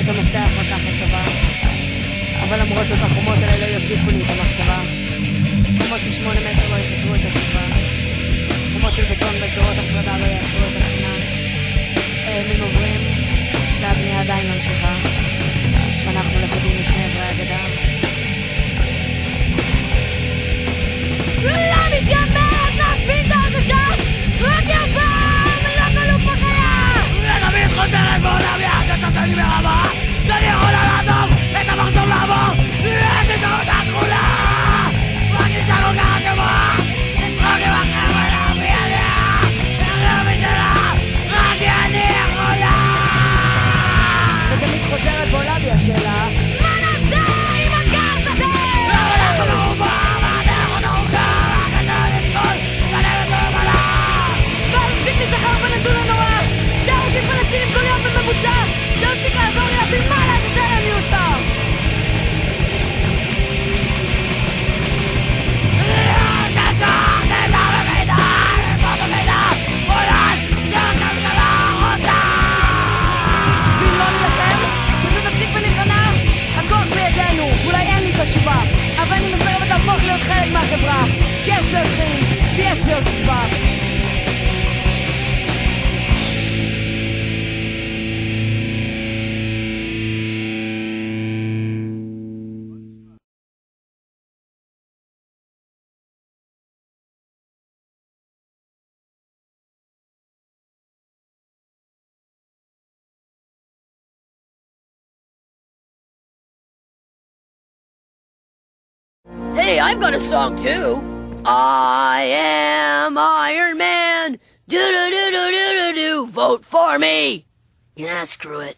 את המפתח לקחת צבא, אבל למרות זאת החומות האלה לא יוסיפו לי את המחשבה. חומות של 8 מטר לא יפתרו את התקווה, חומות של בטון וגדרות הפרדה לא יעצרו את השנה. הימים עוברים והבנייה עדיין ממשיכה, ואנחנו לכודים משני עברי הגדה. לא מתיימרת להבין את ההרגשה, רק יפעם לא כלוק בחיה. ותמיד חוזרת בעולם יחד שאני ברמה, שאני יכולה לעזוב את המחסום לעבור, יש לי זרות הכחולה, מרגישה כל כך שבוע, לצחוק עם החבר'ה להביא עליה, להחזיר משלה, רק אני יכולה. ותמיד חוזרת בעולם היא השאלה, מה נעשה עם הגרס הזה? אבל אנחנו מעובר, והדרך עוד ארוכה, רק אתה לצחול, גנבת לא ימלה. והלפסיק להיזכר בנתון הנורא, שהרוגים פלסטינים כל יום בממוצע, שהפסיק לעזור לי להבין מה לעזאזל אני עושה. אולי אין לי את התשובה, אבל אני מסרבת להפוך להיות חלק מהחברה, כי יש בי עוד חיים, ויש בי עוד תקווה. Hey, I've got a song too. I am Iron Man. Do do do do do do do. Vote for me. Yeah, screw it.